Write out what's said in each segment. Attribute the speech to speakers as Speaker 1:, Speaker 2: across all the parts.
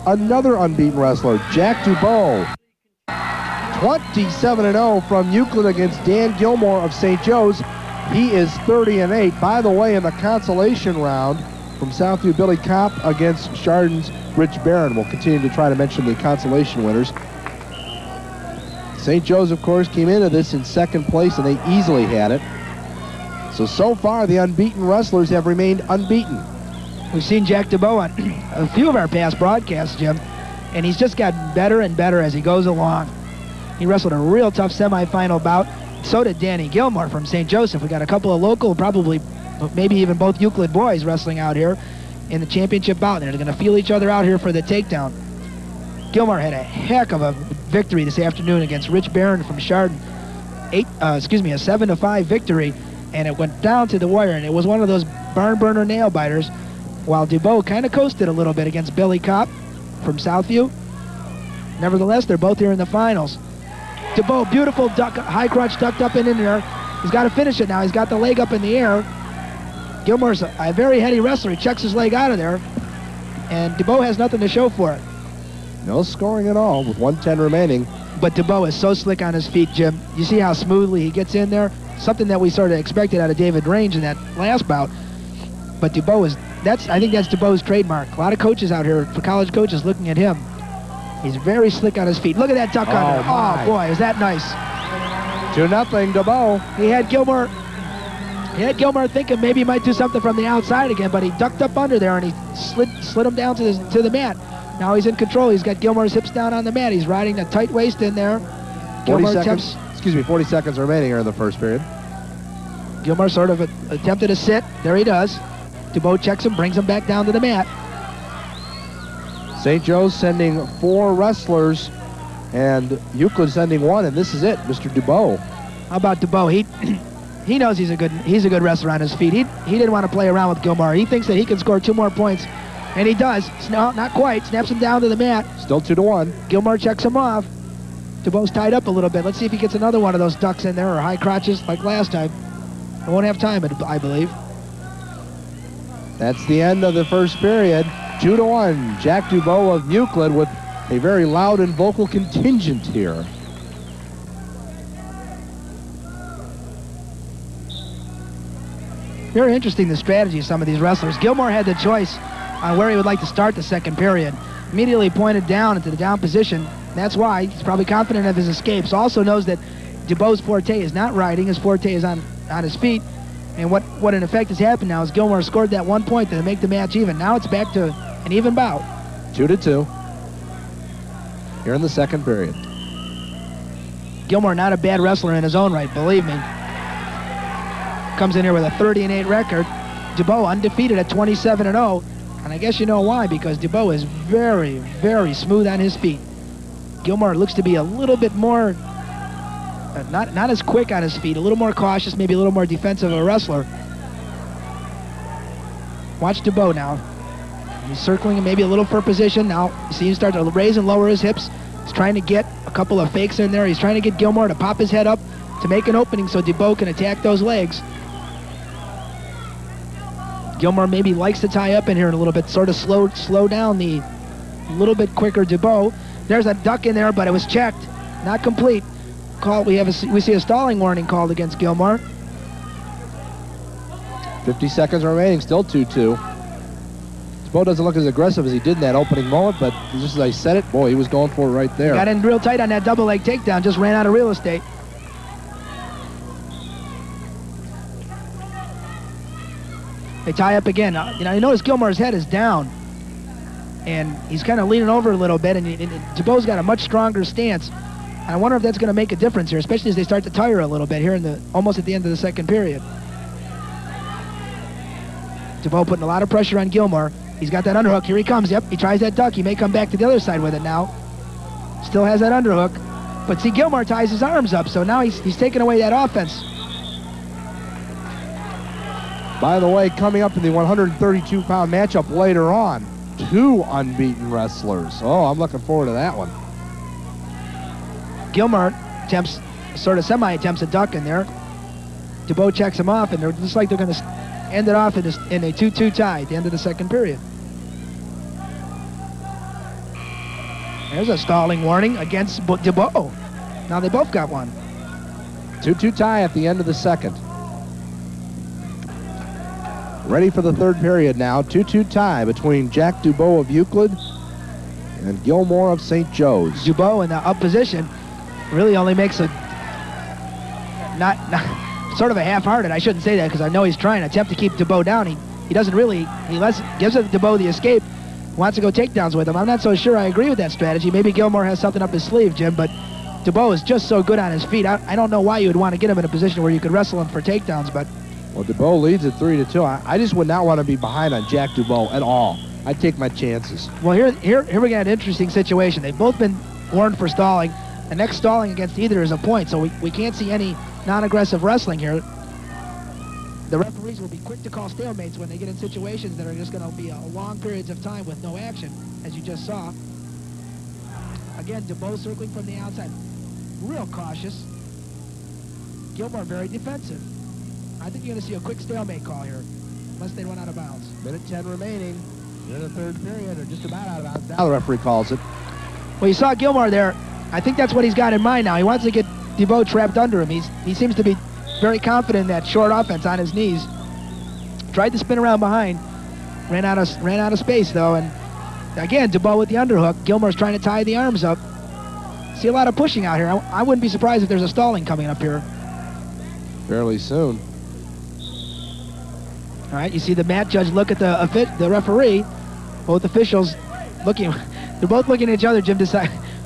Speaker 1: another unbeaten wrestler, Jack DeBoe. 27-0 from Euclid against Dan Gilmore of St. Joe's. He is 30-8. By the way, in the consolation round from Southview, Billy Kopp against Chardon's Rich Barron. We'll continue to try to mention the consolation winners. St. Joe's, of course, came into this in second place, and they easily had it. So far, the unbeaten wrestlers have remained unbeaten.
Speaker 2: We've seen Jack DeBoe on a few of our past broadcasts, Jim, and he's just gotten better and better as he goes along. He wrestled a real tough semifinal bout. So did Danny Gilmore from St. Joseph. We got a couple of local, probably maybe even both Euclid boys wrestling out here in the championship bout. They're going to feel each other out here for the takedown. Gilmore had a heck of a victory this afternoon against Rich Barron from Chardon. A 7-5 victory, and it went down to the wire, and it was one of those barn burner nail biters, while DeBoe kind of coasted a little bit against Billy Kopp from Southview. Nevertheless, they're both here in the finals. DeBoe, beautiful duck, high crotch tucked up and in there. He's got to finish it now. He's got the leg up in the air. Gilmore's a very heady wrestler. He checks his leg out of there, and DeBoe has nothing to show for it.
Speaker 1: No scoring at all with 1:10 remaining.
Speaker 2: But DeBoe is so slick on his feet, Jim. You see how smoothly he gets in there? Something that we sort of expected out of David Range in that last bout. But DeBoe is, I think that's DeBoe's trademark. A lot of coaches out here, for college coaches, looking at him. He's very slick on his feet. Look at that duck under. Oh, boy, is that nice.
Speaker 1: 2-0 DeBoe.
Speaker 2: He had Gilmore thinking maybe he might do something from the outside again, but he ducked up under there and he slid him down to the mat. Now he's in control. He's got Gilmore's hips down on the mat. He's riding a tight waist in there.
Speaker 1: 40 seconds remaining here in the first period.
Speaker 2: Gilmore sort of attempted a sit. There he does. DeBoe checks him, brings him back down to the mat.
Speaker 1: St. Joe's sending 4 wrestlers, and Euclid sending 1, and this is it, Mr. DeBoe.
Speaker 2: How about DeBoe? He knows he's a good wrestler on his feet. He didn't want to play around with Gilmore. He thinks that he can score 2 more points, and he does. No, not quite. Snaps him down to the mat.
Speaker 1: Still 2-1.
Speaker 2: Gilmore checks him off. DeBoe's tied up a little bit. Let's see if he gets another one of those ducks in there or high crotches like last time. I won't have time, I believe.
Speaker 1: That's the end of the first period. 2-1. Jack DeBoe of Euclid with a very loud and vocal contingent here.
Speaker 2: Very interesting, the strategy of some of these wrestlers. Gilmore had the choice on where he would like to start the second period. Immediately pointed down into the down position. That's why he's probably confident of his escapes. Also knows that DeBoe's forte is not riding. His forte is on his feet. And what in effect has happened now is Gilmore scored that 1 point to make the match even. Now it's back to an even bout.
Speaker 1: 2-2 here in the second period.
Speaker 2: Gilmore not a bad wrestler in his own right, believe me. Comes in here with a 30-8 record. DeBoe undefeated at 27-0. And I guess you know why, because DeBoe is very, very smooth on his feet. Gilmore looks to be a little bit more, not as quick on his feet, a little more cautious, maybe a little more defensive of a wrestler. Watch DeBoe now. He's circling maybe a little for position. Now you see him start to raise and lower his hips. He's trying to get a couple of fakes in there. He's trying to get Gilmore to pop his head up to make an opening so DeBoe can attack those legs. Gilmore maybe likes to tie up in here a little bit, sort of slow down the little bit quicker DeBoe. There's a duck in there, but it was checked, not complete. We see a stalling warning called against Gilmore.
Speaker 1: 50 seconds remaining, still 2-2. DeBoe doesn't look as aggressive as he did in that opening moment, but just as I said it, boy, he was going for it right there.
Speaker 2: Got in real tight on that double leg takedown, just ran out of real estate. They tie up again. You notice Gilmore's head is down, and he's kind of leaning over a little bit, and DeBoe's got a much stronger stance. And I wonder if that's going to make a difference here, especially as they start to tire a little bit here almost at the end of the second period. DeBoe putting a lot of pressure on Gilmore. He's got that underhook. Here he comes. Yep, he tries that duck. He may come back to the other side with it now. Still has that underhook. But see, Gilmore ties his arms up, so now he's taking away that offense.
Speaker 1: By the way, coming up in the 132-pound matchup later on, 2 unbeaten wrestlers. Oh, I'm looking forward to that one.
Speaker 2: Gilmore sort of semi-attempts a duck in there. DeBoe checks him off, and they're just like they're going to end it off in a 2-2 tie at the end of the second period. There's a stalling warning against DeBoe. Now they both got one.
Speaker 1: 2-2 tie at the end of the second. Ready for the third period now. 2-2 tie between Jack DeBoe of Euclid and Gilmore of St. Joe's.
Speaker 2: DeBoe in the up position really only makes a not sort of a half-hearted. I shouldn't say that because I know he's trying to attempt to keep DeBoe down. He doesn't really. Gives DeBoe the escape. Wants to go takedowns with him. I'm not so sure I agree with that strategy. Maybe Gilmore has something up his sleeve, Jim, but DeBoe is just so good on his feet. I don't know why you would want to get him in a position where you could wrestle him for takedowns, but...
Speaker 1: Well, DeBoe leads at 3-2. I just would not want to be behind on Jack DeBoe at all. I'd take my chances.
Speaker 2: Well, here we got an interesting situation. They've both been warned for stalling. The next stalling against either is a point, so we can't see any non-aggressive wrestling here. The referees will be quick to call stalemates when they get in situations that are just going to be long periods of time with no action, as you just saw. Again, DeBoe circling from the outside. Real cautious. Gilmore very defensive. I think you're going to see a quick stalemate call here, unless they run out of bounds.
Speaker 1: Minute 10 remaining in the third period, or just about out of bounds. Now the referee calls it.
Speaker 2: Well, you saw Gilmore there. I think that's what he's got in mind now. He wants to get DeBoe trapped under him. He seems to be very confident in that short offense on his knees. Tried to spin around behind. Ran out of space, though. And again, DeBoe with the underhook. Gilmore's trying to tie the arms up. See a lot of pushing out here. I wouldn't be surprised if there's a stalling coming up here.
Speaker 1: Fairly soon.
Speaker 2: All right, you see the mat judge look at the referee. Both officials looking. They're both looking at each other. Jim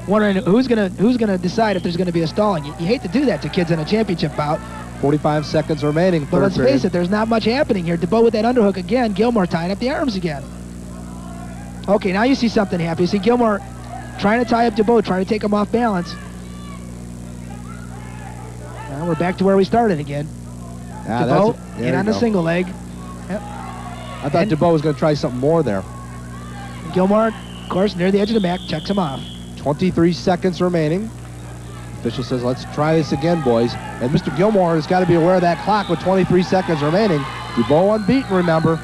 Speaker 2: wondering who's gonna decide if there's gonna be a stalling. You hate to do that to kids in a championship bout.
Speaker 1: 45 seconds remaining.
Speaker 2: But let's face it, there's not much happening here. DeBoe with that underhook again. Gilmore tying up the arms again. Okay, now you see something happen. You see Gilmore trying to tie up DeBoe, trying to take him off balance. Now we're back to where we started again. DeBoe in on the single leg. Yep.
Speaker 1: I thought DeBoe was going to try something more there.
Speaker 2: Gilmore, of course, near the edge of the mat, checks him off.
Speaker 1: 23 seconds remaining. Official says, let's try this again, boys. And Mr. Gilmore has got to be aware of that clock with 23 seconds remaining. DeBoe unbeaten, remember.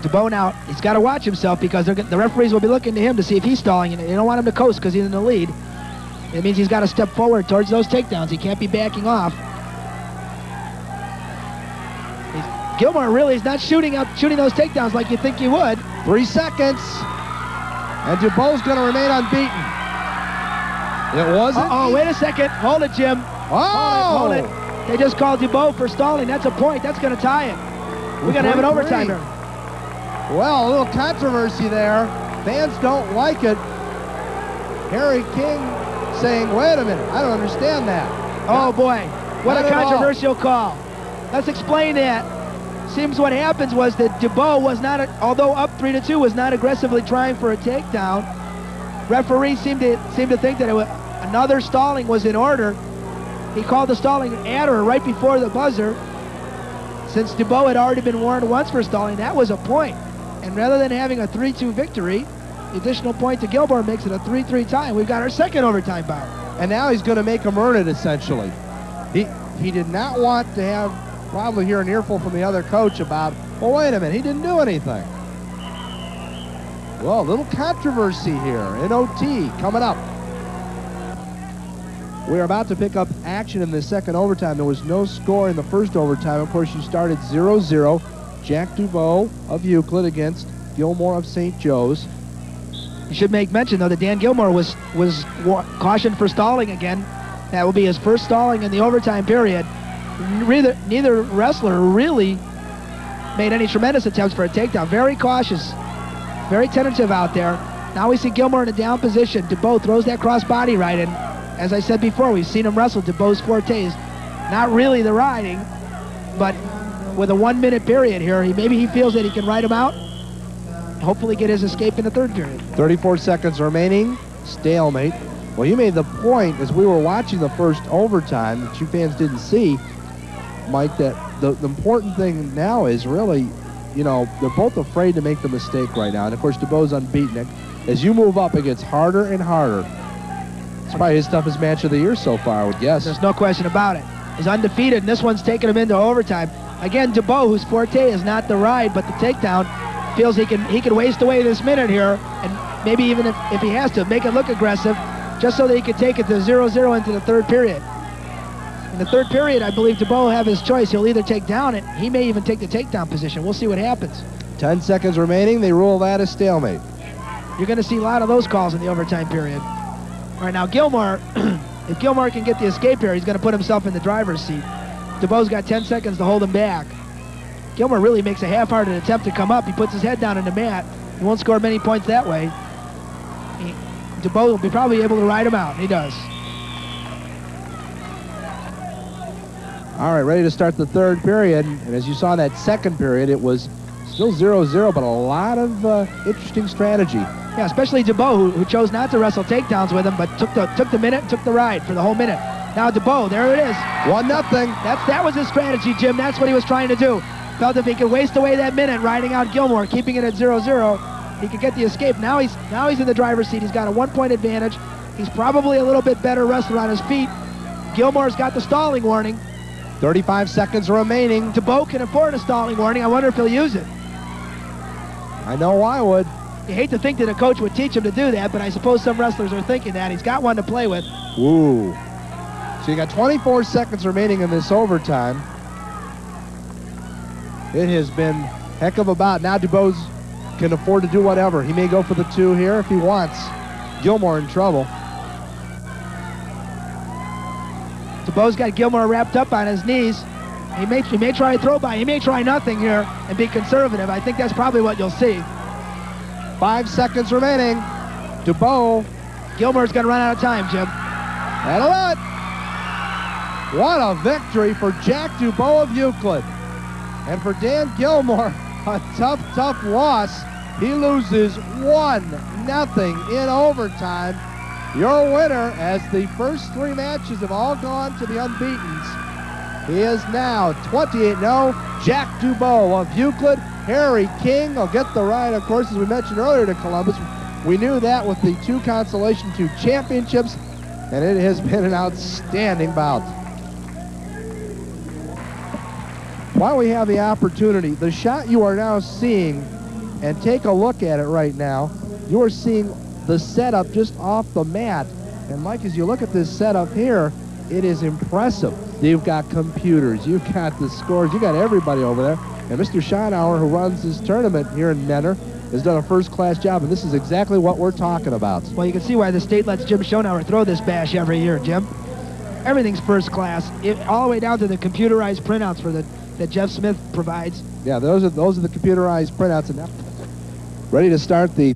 Speaker 2: DeBoe now, he's got to watch himself because the referees will be looking to him to see if he's stalling. And they don't want him to coast because he's in the lead. It means he's got to step forward towards those takedowns. He can't be backing off. Gilmore really is not shooting those takedowns like you think he would.
Speaker 1: 3 seconds. And DeBoe's going to remain unbeaten. It wasn't.
Speaker 2: Oh, wait a second. Hold it, Jim.
Speaker 1: Oh!
Speaker 2: Hold it. They just called DeBoe for stalling. That's a point. That's going to tie it. We're going to have an overtime here.
Speaker 1: Well, a little controversy there. Fans don't like it. Harry King saying, wait a minute, I don't understand that.
Speaker 2: Oh, boy. What a controversial call. Let's explain that. Seems what happens was that DeBoe was not, although up 3-2, was not aggressively trying for a takedown. Referees seemed to think that another stalling was in order. He called the stalling at or right before the buzzer. Since DeBoe had already been warned once for stalling, that was a point. And rather than having a 3-2 victory, the additional point to Gilmore makes it a 3-3 tie. And we've got our second overtime bout.
Speaker 1: And now he's going to make him earn it, essentially. He did not want to have probably hear an earful from the other coach about, well, wait a minute, he didn't do anything. Well, a little controversy here in OT coming up. We're about to pick up action in the second overtime. There was no score in the first overtime. Of course, you started 0-0. Jack DeBoe of Euclid against Gilmore of St. Joe's.
Speaker 2: You should make mention, though, that Dan Gilmore was cautioned for stalling again. That will be his first stalling in the overtime period. Neither wrestler really made any tremendous attempts for a takedown. Very cautious, very tentative out there. Now we see Gilmore in a down position. DeBoe throws that cross-body right in. As I said before, we've seen him wrestle. DeBoe's forte is not really the riding, but with a 1 minute period here, maybe he feels that he can ride him out, hopefully get his escape in the third period.
Speaker 1: 34 seconds remaining, stalemate. Well, you made the point as we were watching the first overtime that you fans didn't see, Mike, that the important thing now is really, you know, they're both afraid to make the mistake right now. And, of course, DeBoe's unbeaten. As you move up, it gets harder and harder. It's probably his toughest match of the year so far, I would guess.
Speaker 2: There's no question about it. He's undefeated, and this one's taking him into overtime. Again, DeBoe, whose forte is not the ride but the takedown, feels he can waste away this minute here maybe even if he has to, make it look aggressive, just so that he could take it to 0-0 into the third period. In the third period, I believe DeBoe will have his choice. He'll either take down it, he may even take the takedown position. We'll see what happens.
Speaker 1: 10 seconds remaining. They rule that a stalemate.
Speaker 2: You're going to see a lot of those calls in the overtime period. All right, now Gilmore, if Gilmore can get the escape here, he's going to put himself in the driver's seat. DeBoe's got 10 seconds to hold him back. Gilmore really makes a half-hearted attempt to come up. He puts his head down in the mat. He won't score many points that way. DeBoe will be probably able to ride him out. He does.
Speaker 1: All right, ready to start the third period. And as you saw in that second period, it was still 0-0, but a lot of interesting strategy.
Speaker 2: Yeah, especially DeBoe, who chose not to wrestle takedowns with him, but took the minute and took the ride for the whole minute. Now DeBoe, there it is.
Speaker 1: 1-0.
Speaker 2: That was his strategy, Jim. That's what he was trying to do. Felt if he could waste away that minute riding out Gilmore, keeping it at 0-0, he could get the escape. Now he's in the driver's seat. He's got a 1-point advantage. He's probably a little bit better wrestler on his feet. Gilmore's got the stalling warning.
Speaker 1: 35 seconds remaining.
Speaker 2: DeBoe can afford a stalling warning. I wonder if he'll use it.
Speaker 1: I know I would.
Speaker 2: You hate to think that a coach would teach him to do that, but I suppose some wrestlers are thinking that. He's got one to play with.
Speaker 1: Ooh. So you got 24 seconds remaining in this overtime. It has been heck of a bout. Now DeBoe can afford to do whatever. He may go for the 2 here if he wants. Gilmore in trouble.
Speaker 2: DeBoe's got Gilmore wrapped up on his knees. He may try a throw by. He may try nothing here and be conservative. I think that's probably what you'll see.
Speaker 1: 5 seconds remaining. DeBoe.
Speaker 2: Gilmore's going to run out of time, Jim.
Speaker 1: That'll it. What a victory for Jack DeBoe of Euclid. And for Dan Gilmore, a tough loss. He loses 1-0 in overtime. Your winner, as the first 3 matches have all gone to the unbeatens. He is now 28-0. Jack DeBoe of Euclid. Harry King will get the ride, of course, as we mentioned earlier, to Columbus. We knew that with the 2 Consolation 2 championships, and it has been an outstanding bout. While we have the opportunity, the shot you are now seeing, and take a look at it right now, you are seeing the setup just off the mat. And Mike, as you look at this setup here, it is impressive. You've got computers, you've got the scores, you've got everybody over there. And Mr. Schonauer, who runs this tournament here in Mentor, has done a first-class job, and this is exactly what we're talking about.
Speaker 2: Well, you can see why the state lets Jim Schonauer throw this bash every year, Jim. Everything's first class, all the way down to the computerized printouts that Jeff Smith provides.
Speaker 1: Yeah, those are the computerized printouts. And now ready to start the